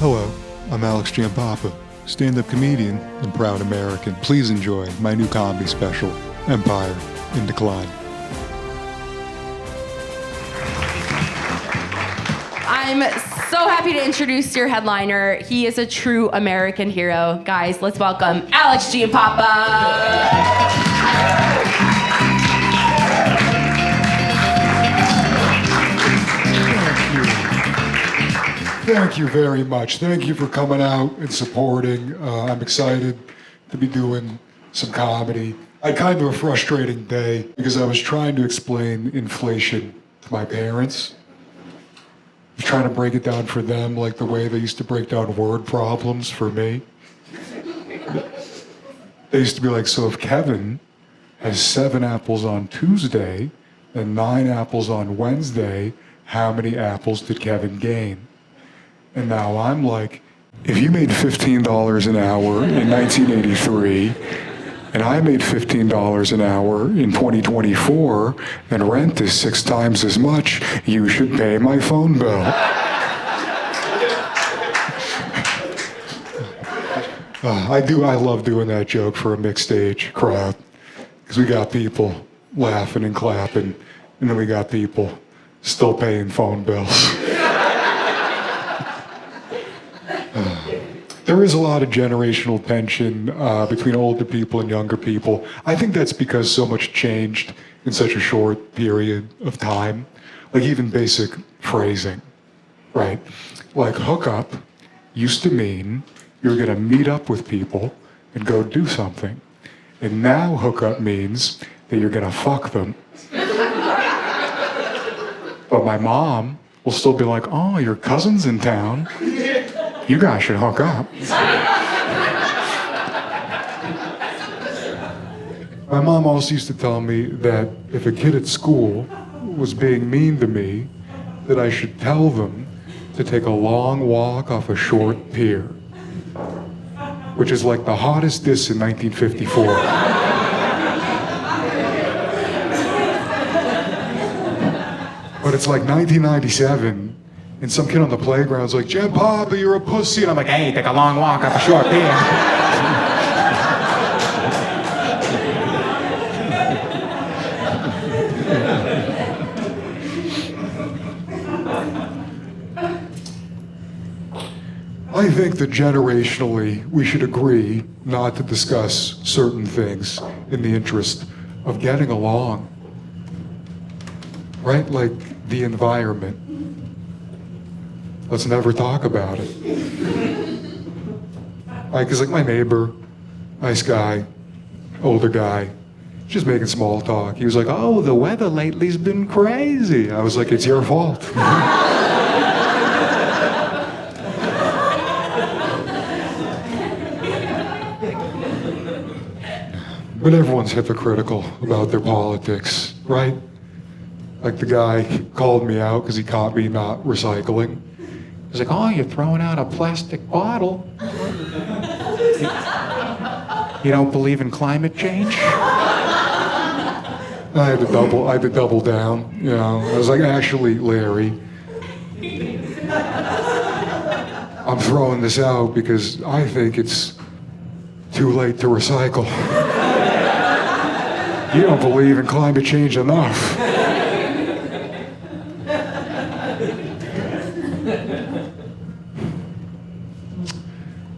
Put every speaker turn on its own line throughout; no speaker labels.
Hello, I'm Alex Giampapa, stand-up comedian and proud American. Please enjoy my new comedy special, Empire in Decline.
I'm so happy to introduce your headliner. He is a true American hero. Guys, let's welcome Alex Giampapa.
Thank you very much. Thank you for coming out and supporting. I'm excited to be doing some comedy. I had kind of a frustrating day because I was trying to explain inflation to my parents. I was trying to break it down for them like the way they used to break down word problems for me. They used to be like, so if Kevin has 7 apples on Tuesday and 9 apples on Wednesday, how many apples did Kevin gain? And now I'm like, if you made $15 an hour in 1983, and I made $15 an hour in 2024, and rent is 6 times as much, you should pay my phone bill. I love doing that joke for a mixed age crowd, because we got people laughing and clapping, and then we got people still paying phone bills. There is a lot of generational tension between older people and younger people. I think that's because so much changed in such a short period of time. Like even basic phrasing, right? Like hookup used to mean you're gonna meet up with people and go do something. And now hookup means that you're gonna fuck them. But my mom will still be like, oh, your cousin's in town. You guys should hook up. My mom also used to tell me that if a kid at school was being mean to me, that I should tell them to take a long walk off a short pier, which is like the hottest diss in 1954. But it's like 1997, and some kid on the playground's like, Giampapa, you're a pussy. And I'm like, hey, take a long walk off a short pier. I think that generationally, we should agree not to discuss certain things in the interest of getting along. Right? Like the environment. Let's never talk about it. Because like my neighbor, nice guy, older guy, just making small talk. He was like, oh, the weather lately's been crazy. I was like, it's your fault. But everyone's hypocritical about their politics, right? Like the guy called me out because he caught me not recycling. He's like, oh, you're throwing out a plastic bottle. You don't believe in climate change? I had to double down, you know. I was like, actually, Larry, I'm throwing this out because I think it's too late to recycle. You don't believe in climate change enough.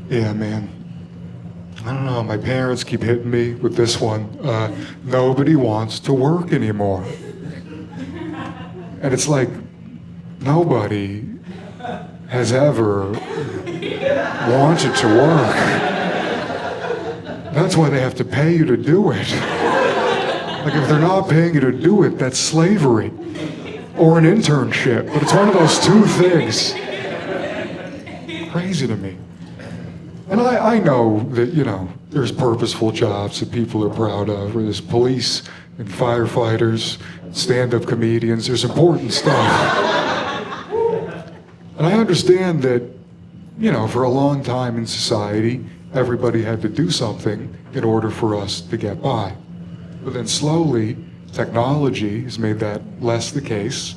Yeah, man. I don't know, my parents keep hitting me with this one. Nobody wants to work anymore. And it's like, nobody has ever wanted to work. That's why they have to pay you to do it. Like if they're not paying you to do it, that's slavery. Or an internship, but it's one of those two things. Crazy to me. And I know that, you know, there's purposeful jobs that people are proud of, where there's police and firefighters, stand-up comedians, there's important stuff. And I understand that, you know, for a long time in society, everybody had to do something in order for us to get by. But then slowly, technology has made that less the case,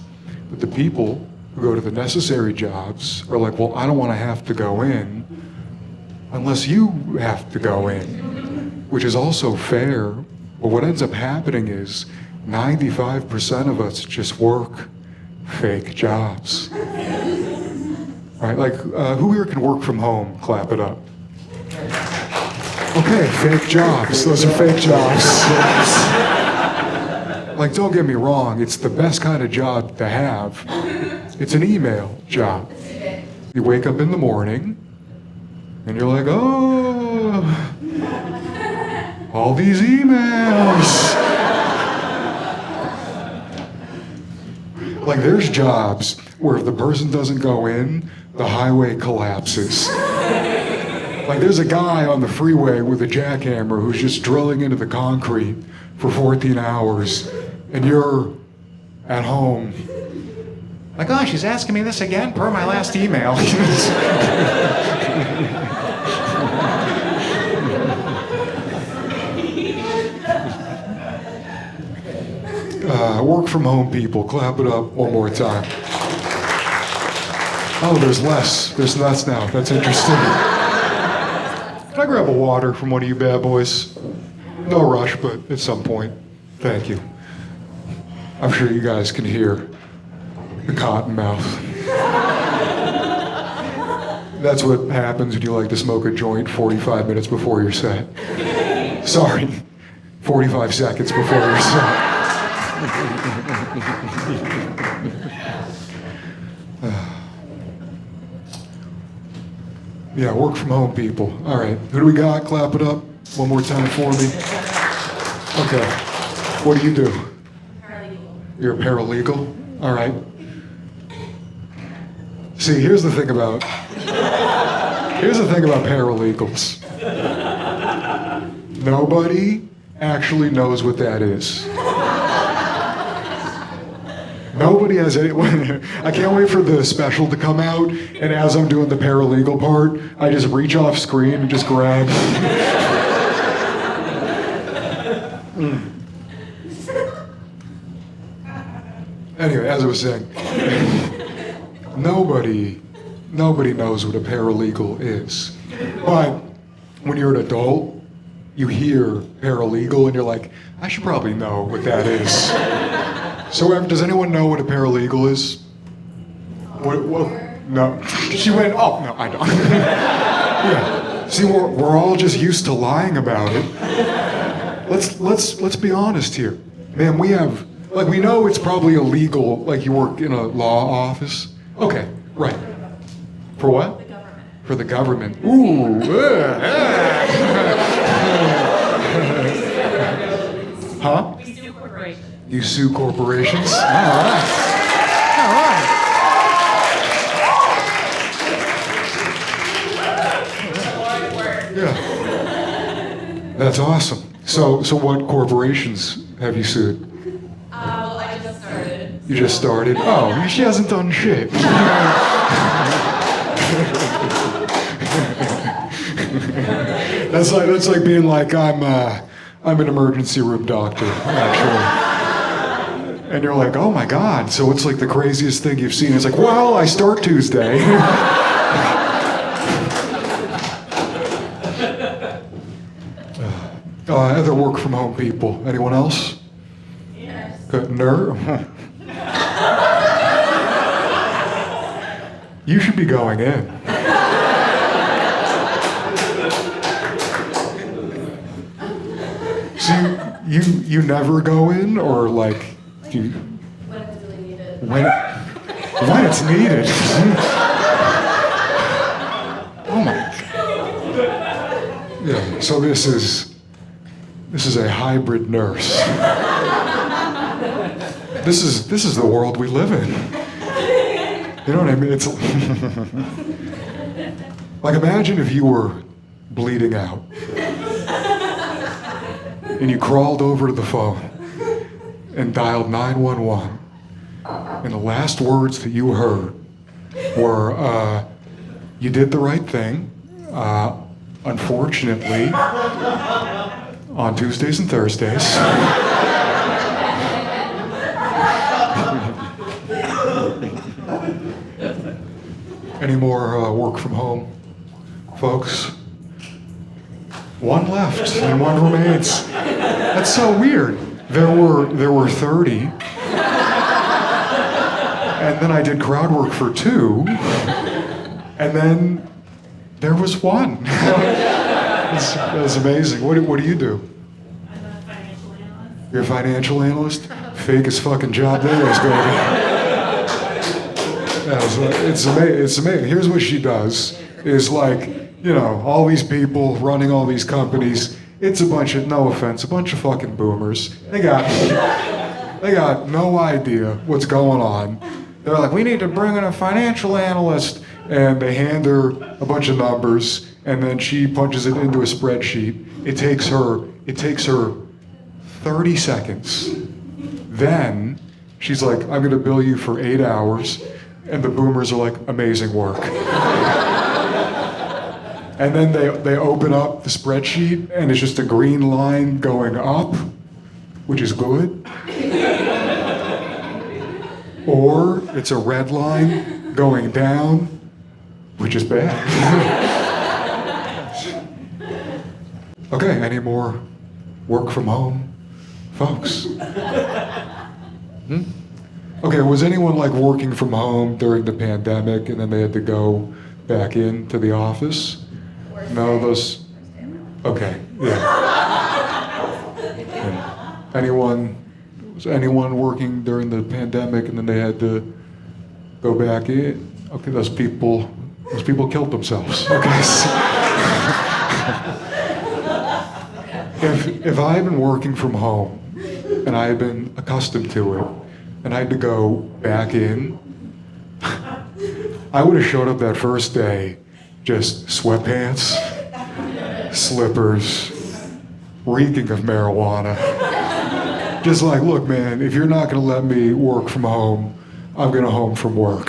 but the people who go to the necessary jobs are like, well, I don't want to have to go in unless you have to go in, which is also fair. But what ends up happening is 95% of us just work fake jobs. Right? Like, who here can work from home? Clap it up. Okay, fake jobs. Those are fake jobs. Like, don't get me wrong, it's the best kind of job to have. It's an email job. You wake up in the morning, and you're like, oh, all these emails. Like, there's jobs where if the person doesn't go in, the highway collapses. Like, there's a guy on the freeway with a jackhammer who's just drilling into the concrete for 14 hours, and you're at home. Like, oh, she's asking me this again per my last email. Work from home people, clap it up one more time. Oh, there's less. There's less now. That's interesting. Can I grab a water from one of you bad boys? No rush, but at some point. Thank you. I'm sure you guys can hear the cotton mouth. That's what happens when you like to smoke a joint 45 minutes before your set. Sorry, 45 seconds before your set. Yeah, work from home people. All right, who do we got? Clap it up one more time for me. Okay, what do you do?
Paralegal.
You're a paralegal? All right. See, here's the thing about paralegals. Nobody actually knows what that is. Nobody has any. I can't wait for the special to come out, and as I'm doing the paralegal part, I just reach off screen and just grab. Anyway, as I was saying, nobody knows what a paralegal is. But when you're an adult, you hear paralegal and you're like, I should probably know what that is. So does anyone know what a paralegal is? What, no. She went, oh, no, I don't. Yeah. See, we're all just used to lying about it. Let's be honest here. Man, we have, like, we know it's probably illegal, like you work in a law office. Okay, right. For what? For the government. Ooh. Huh?
We sue corporations.
You sue corporations? All right. All right. Yeah. That's awesome. So what corporations have you sued?
Well, I just started.
You just started? Oh, she hasn't done shit. That's like being like, I'm an emergency room doctor, actually. And you're like, oh my God, so what's like the craziest thing you've seen? It's like, well, I start Tuesday. Other work from home people. Anyone else?
Yes.
You should be going in. So you never go in, or like do you?
When it's really needed.
When it's needed. Oh my. Yeah. So this is a hybrid nurse. This is the world we live in. You know what I mean? It's like, imagine if you were bleeding out and you crawled over to the phone and dialed 911, and the last words that you heard were, you did the right thing. Unfortunately, on Tuesdays and Thursdays, Any more work from home, folks? One left and one remains. That's so weird. There were 30, and then I did crowd work for 2, and then there was 1. That was amazing. What do you do?
I'm a financial analyst.
You're a financial analyst? Fakest fucking job there is, baby. It's amazing. Here's what she does, is like, all these people running all these companies, it's a bunch of, no offense, a bunch of fucking boomers. They got no idea what's going on. They're like, we need to bring in a financial analyst, and they hand her a bunch of numbers, and then she punches it into a spreadsheet. It takes her 30 seconds. Then she's like, I'm gonna bill you for 8 hours, and the boomers are like, amazing work. And then they open up the spreadsheet, and it's just a green line going up, which is good. Or it's a red line going down, which is bad. Okay, any more work from home, folks? Okay, was anyone like working from home during the pandemic and then they had to go back into the office? No, those. Okay, yeah. Was anyone working during the pandemic and then they had to go back in? Okay, those people killed themselves. Okay. If I had been working from home and I had been accustomed to it and I had to go back in, I would have showed up that first day just sweatpants, slippers, reeking of marijuana. Just like, look, man, if you're not gonna let me work from home, I'm gonna home from work.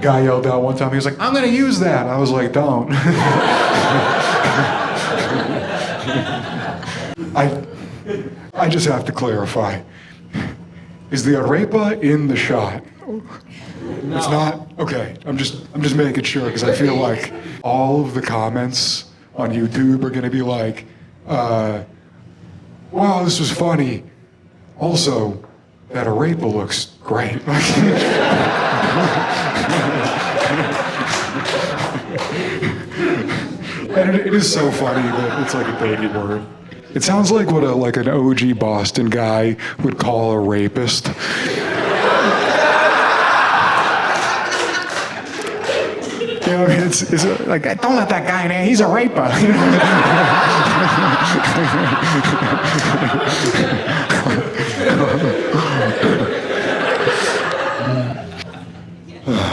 Guy yelled out one time, he was like, I'm gonna use that. I was like, don't. I just have to clarify. Is the arepa in the shot? No. It's not? Okay, I'm just making sure because I feel like all of the comments on YouTube are gonna be like, wow, this was funny. Also, that arepa looks great. And it is so funny that it's like a dirty word. It sounds like what an OG Boston guy would call a rapist. It's like, don't let that guy in. He's a raper.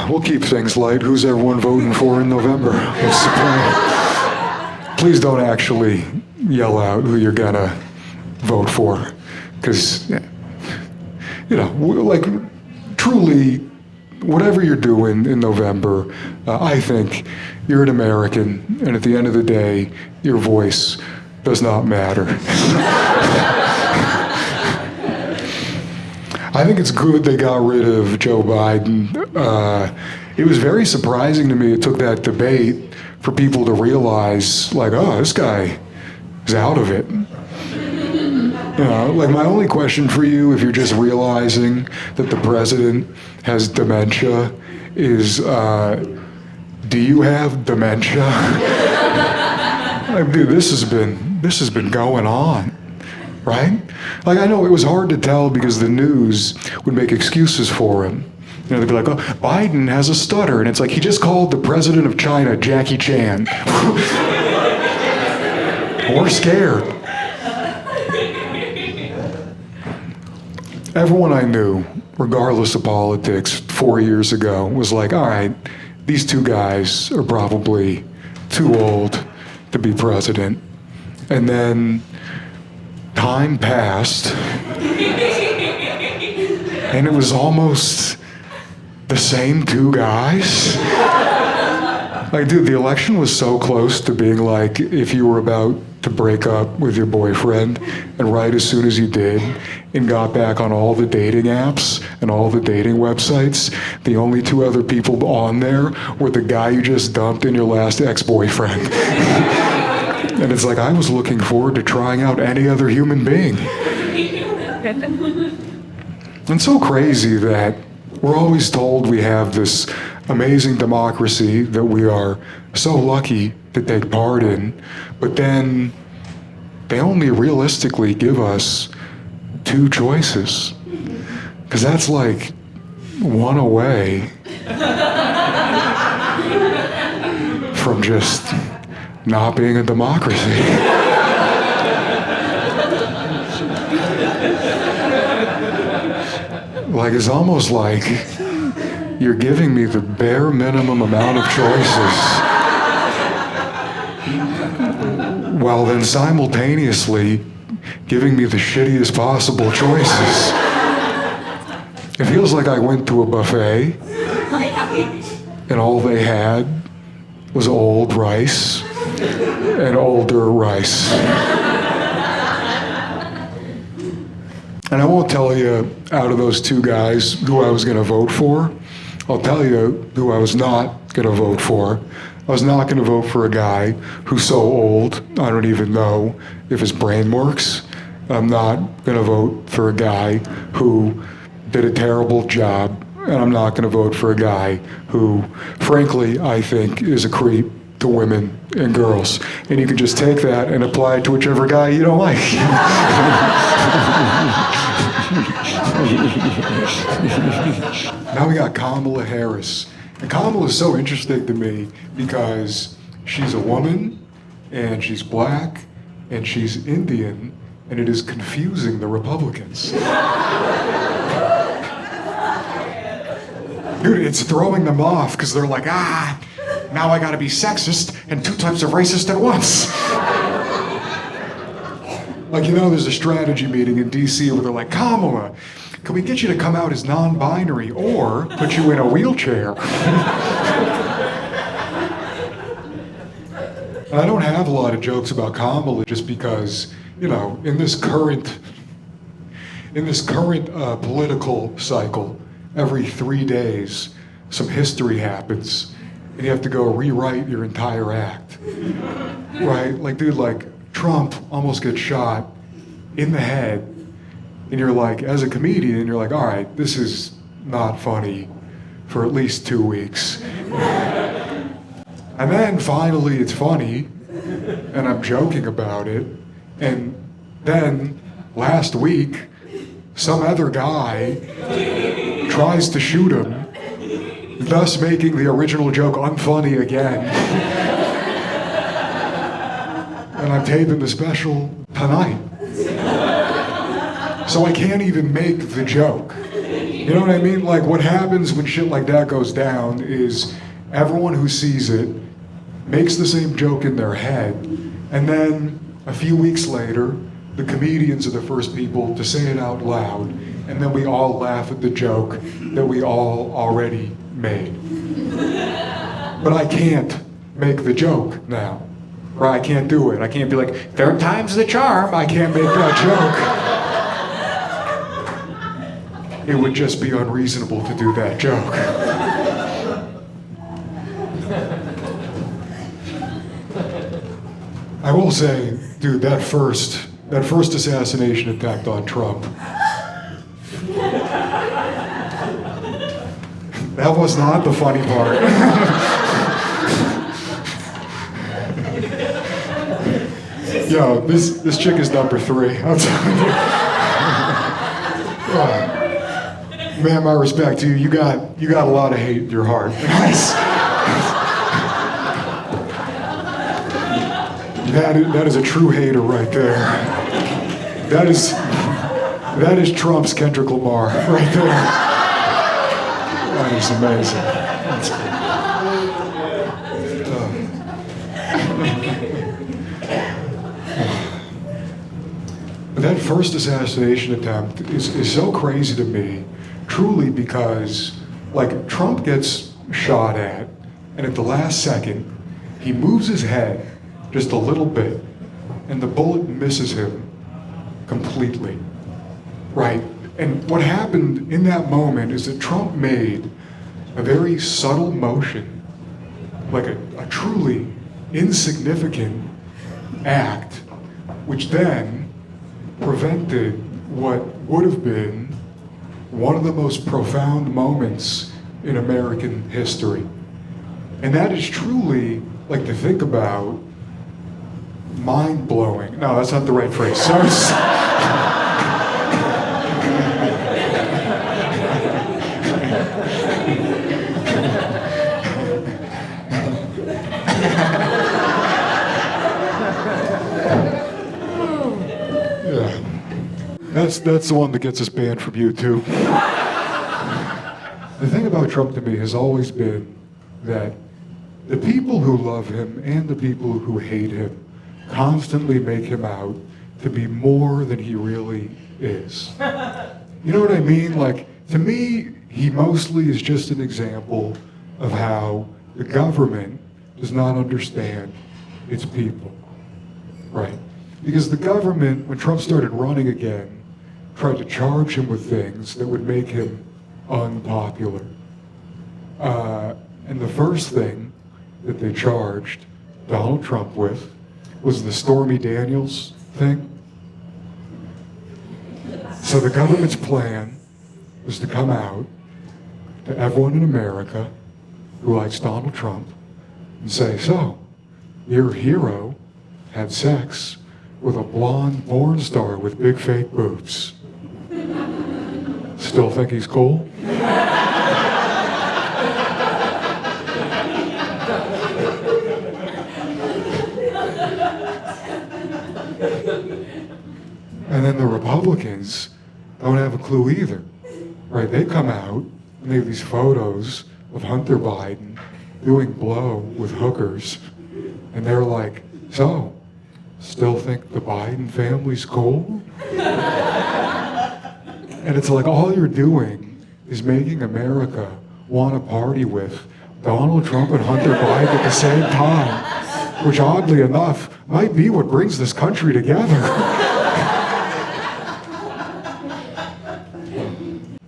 We'll keep things light. Who's everyone voting for in November? What's the plan? Please don't actually yell out who you're gonna vote for, because, like, truly, whatever you're doing in November, I think you're an American, and at the end of the day, your voice does not matter. I think it's good they got rid of Joe Biden. It was very surprising to me it took that debate for people to realize, like, oh, this guy is out of it. Like, my only question for you, if you're just realizing that the president has dementia, is, do you have dementia? Like, dude, this has been going on, right? Like, I know it was hard to tell because the news would make excuses for him. They'd be like, oh, Biden has a stutter. And it's like, he just called the president of China Jackie Chan. We're scared. Everyone I knew, regardless of politics, 4 years ago, was like, all right, these two guys are probably too old to be president. And then time passed, and it was almost the same two guys. Like, dude, the election was so close to being like if you were about to break up with your boyfriend, and right as soon as you did, and got back on all the dating apps and all the dating websites, the only two other people on there were the guy you just dumped and your last ex-boyfriend. And it's like, I was looking forward to trying out any other human being. It's so crazy that we're always told we have this amazing democracy that we are so lucky to take part in, but then they only realistically give us two choices. Because that's like one away from just not being a democracy. Like, it's almost like you're giving me the bare minimum amount of choices, while then simultaneously giving me the shittiest possible choices. It feels like I went to a buffet and all they had was old rice and older rice. And I won't tell you out of those two guys who I was going to vote for. I'll tell you who I was not going to vote for. I was not going to vote for a guy who's so old, I don't even know if his brain works. I'm not going to vote for a guy who did a terrible job. And I'm not going to vote for a guy who, frankly, I think is a creep to women and girls. And you can just take that and apply it to whichever guy you don't like. Now we got Kamala Harris. And Kamala is so interesting to me because she's a woman, and she's black, and she's Indian, and it is confusing the Republicans. Dude, it's throwing them off because they're like, now I gotta be sexist and two types of racist at once. Like, there's a strategy meeting in DC where they're like, Kamala, can we get you to come out as non-binary or put you in a wheelchair? And I don't have a lot of jokes about Kamala just because, in this current political cycle, every 3 days, some history happens, and you have to go rewrite your entire act, right? Like, dude, Trump almost gets shot in the head, and you're like, as a comedian, you're like, all right, this is not funny for at least 2 weeks. And then finally it's funny, and I'm joking about it, and then last week, some other guy tries to shoot him, thus making the original joke unfunny again. And I'm taping the special tonight. So I can't even make the joke. You know what I mean? Like, what happens when shit like that goes down is everyone who sees it makes the same joke in their head, and then a few weeks later, the comedians are the first people to say it out loud, and then we all laugh at the joke that we all already made. But I can't make the joke now. Right? I can't do it. I can't be like, third time's the charm. I can't make that joke. It would just be unreasonable to do that joke. I will say, dude, that first assassination attempt on Trump, that was not the funny part. Yo, this chick is number 3. I'm telling you. Man, my respect to you. You got a lot of hate in your heart. That is a true hater right there. That is Trump's Kendrick Lamar right there. That is amazing. That's cool. That first assassination attempt is so crazy to me, truly, because Trump gets shot at, And at the last second, he moves his head just a little bit, and the bullet misses him completely, right? And what happened in that moment is that Trump made a very subtle motion, like a truly insignificant act, which then prevented what would have been one of the most profound moments in American history. And that is truly, like, to think about, mind-blowing. No, that's not the right phrase. Sorry. Yeah. That's the one that gets us banned from YouTube. The thing about Trump to me has always been that the people who love him and the people who hate him constantly make him out to be more than he really is. You know what I mean? Like, to me, he mostly is just an example of how the government does not understand its people, right? Because the government, when Trump started running again, tried to charge him with things that would make him unpopular. And the first thing that they charged Donald Trump with was the Stormy Daniels thing. So the government's plan was to come out to everyone in America who likes Donald Trump and say, so, your hero had sex with a blonde porn star with big fake boobs. Still think he's cool? And then the Republicans don't have a clue either, right? They come out and they have these photos of Hunter Biden doing blow with hookers, and they're like, so, still think the Biden family's cool? And it's like all you're doing is making America want to party with Donald Trump and Hunter Biden at the same time, which oddly enough might be what brings this country together.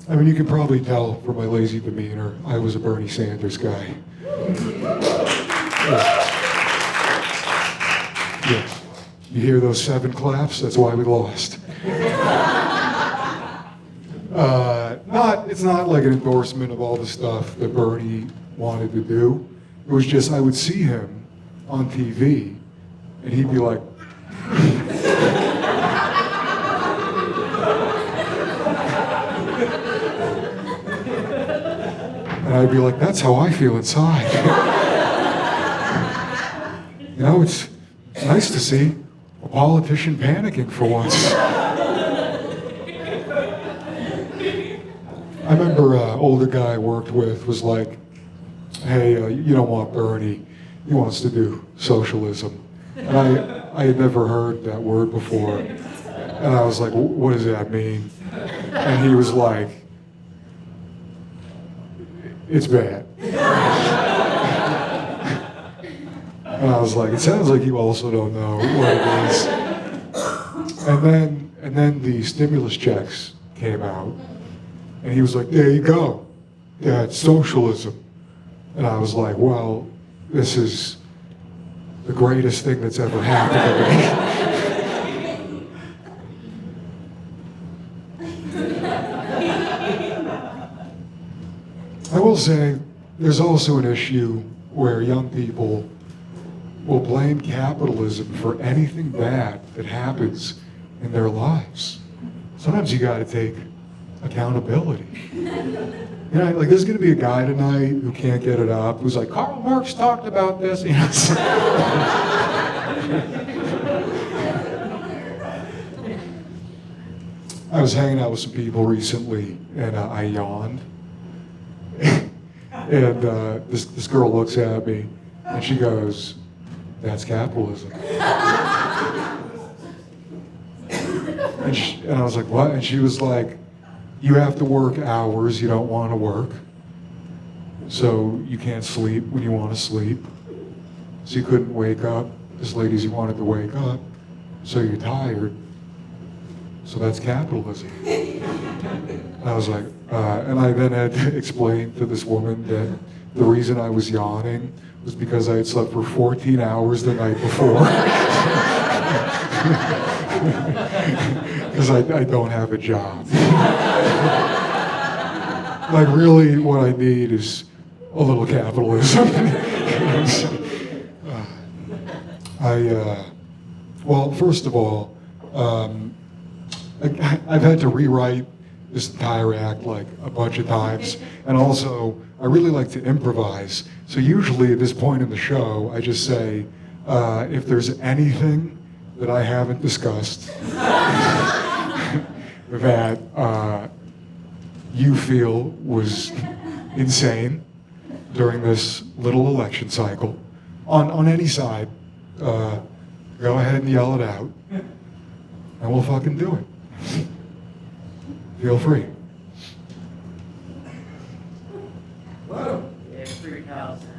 I mean, you can probably tell from my lazy demeanor, I was a Bernie Sanders guy. Yeah. You hear those 7 claps? That's why we lost. It's not like an endorsement of all the stuff that Bernie wanted to do. It was just, I would see him on TV, and he'd be like, and I'd be like, that's how I feel inside. You know, it's nice to see a politician panicking for once. I remember an older guy I worked with was like, hey, you don't want Bernie. He wants to do socialism. And I had never heard that word before. And I was like, what does that mean? And he was like, it's bad. And I was like, it sounds like you also don't know what it is. And then the stimulus checks came out. And he was like, there you go. Yeah, it's socialism. And I was like, well, this is the greatest thing that's ever happened to me. I will say, there's also an issue where young people will blame capitalism for anything bad that happens in their lives. Sometimes you gotta take accountability. You know, like there's gonna be a guy tonight who can't get it up, who's like, Karl Marx talked about this. You know, I was hanging out with some people recently, and I yawned. And this girl looks at me, and she goes, that's capitalism. And I was like, what? And she was like, you have to work hours you don't want to work. So you can't sleep when you want to sleep. So you couldn't wake up as late as you wanted to wake up. So you're tired. So that's capitalism. I was like, and I then had to explain to this woman that the reason I was yawning was because I had slept for 14 hours the night before. Because I don't have a job. Like, really, what I need is a little capitalism. Well, first of all, I've had to rewrite this entire act like a bunch of times, and also I really like to improvise. So usually at this point in the show, I just say, if there's anything that I haven't discussed that you feel was insane during this little election cycle, on any side, go ahead and yell it out, and we'll fucking do it. Feel free.
Whoa. Yeah, free house, man.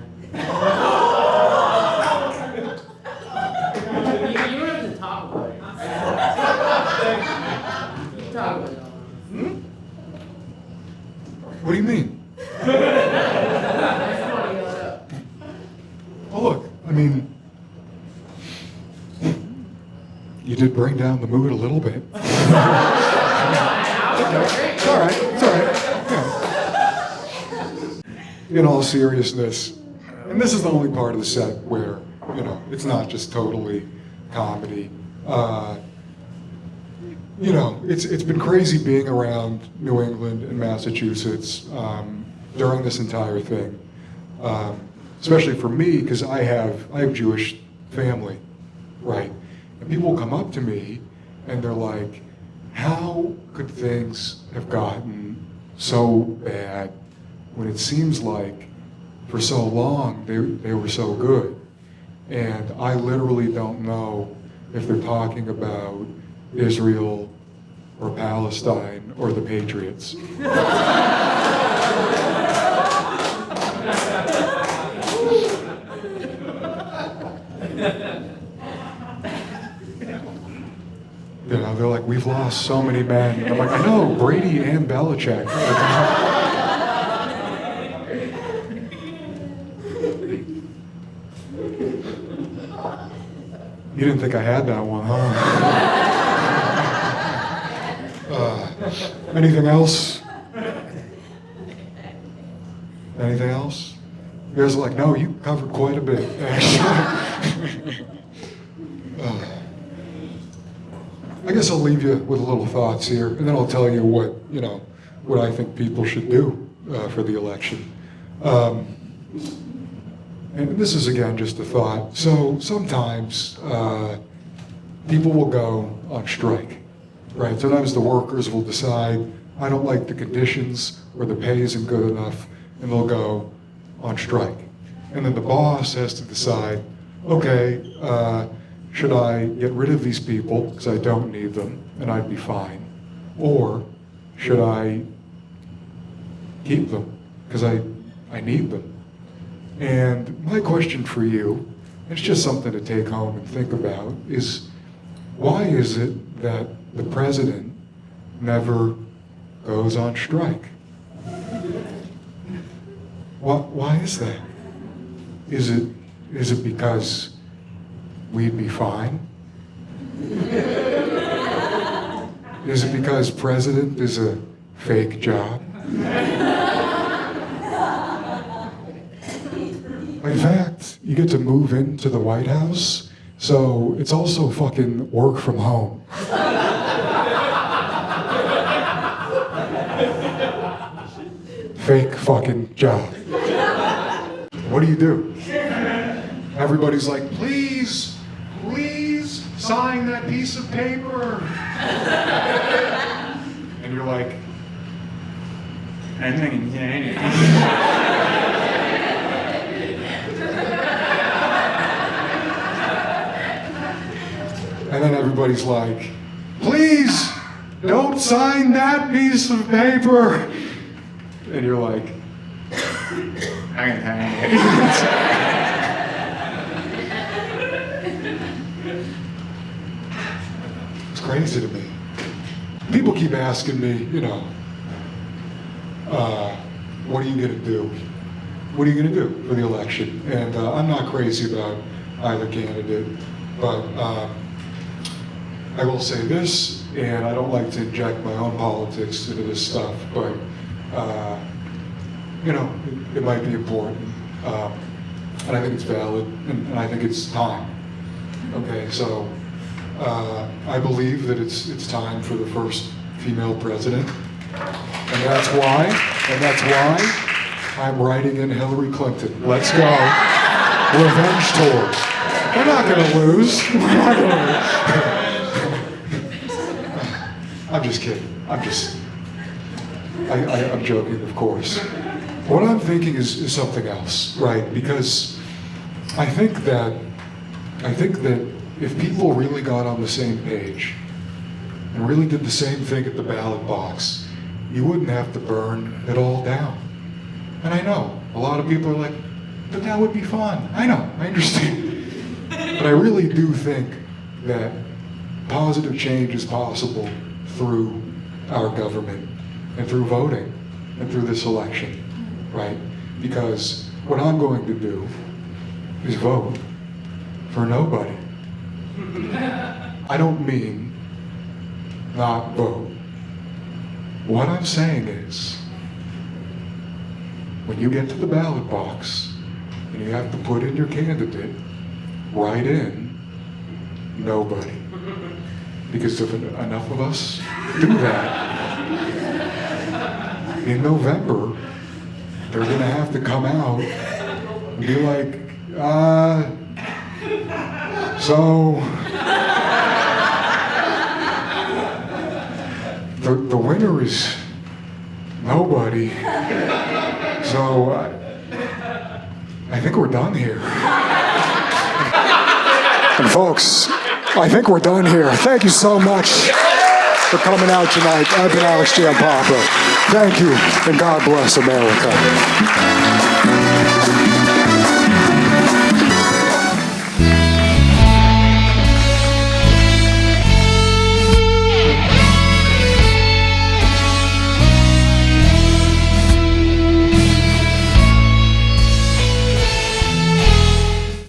You don't have to talk about it. Talk about it.
What do you mean?
I just want to yell it out.
Oh, look, I mean, you did bring down the mood a little bit. It's all right, it's all right. Yeah. In all seriousness, and this is the only part of the set where, it's not just totally comedy. It's been crazy being around New England and Massachusetts during this entire thing, especially for me because I have Jewish family, right? And people come up to me and they're like, "How could things have gotten so bad when it seems like for so long they were so good?" And I literally don't know if they're talking about Israel or Palestine or the Patriots. They're like, "We've lost so many men." And I'm like, "I know, Brady and Belichick." You didn't think I had that one, huh? Anything else? Anything else? You guys are like, "No, you covered quite a bit, actually." I guess I'll leave you with a little thoughts here, and then I'll tell you what I think people should do for the election. And this is, again, just a thought. So sometimes people will go on strike, right? Sometimes the workers will decide, "I don't like the conditions or the pay isn't good enough," and they'll go on strike. And then the boss has to decide, "Okay, should I get rid of these people because I don't need them and I'd be fine? Or should I keep them because I need them?" And my question for you, it's just something to take home and think about, is why is it that the president never goes on strike? Why is that? Is it because we'd be fine? Is it because president is a fake job? In fact, you get to move into the White House, so it's also fucking work from home. Fake fucking job. What do? Everybody's like, please sign that piece of paper. And you're like, and then everybody's like, please don't sign that piece of paper. And you're like, It's crazy to me. People keep asking me, what are you going to do? What are you going to do for the election? And I'm not crazy about either candidate, but I will say this, and I don't like to inject my own politics into this stuff, but it might be important, and I think it's valid, and I think it's time. Okay, so I believe that it's time for the first female president, and that's why I'm writing in Hillary Clinton. Let's go. Revenge tour. We're not going to lose. We're not going to lose. I'm just kidding. I'm joking, of course. What I'm thinking is something else, right? Because I think that if people really got on the same page and really did the same thing at the ballot box, you wouldn't have to burn it all down. And I know, a lot of people are like, but that would be fun. I know, I understand. But I really do think that positive change is possible through our government and through voting and through this election, right? Because what I'm going to do is vote for nobody. I don't mean not vote. What I'm saying is, when you get to the ballot box and you have to put in your candidate, write in nobody. Because if enough of us do that, in November, they're going to have to come out and be like, so the winner is nobody. So I think we're done here. And folks, I think we're done here. Thank you so much for coming out tonight. I've been Alex Giampapa. Thank you, and God bless America.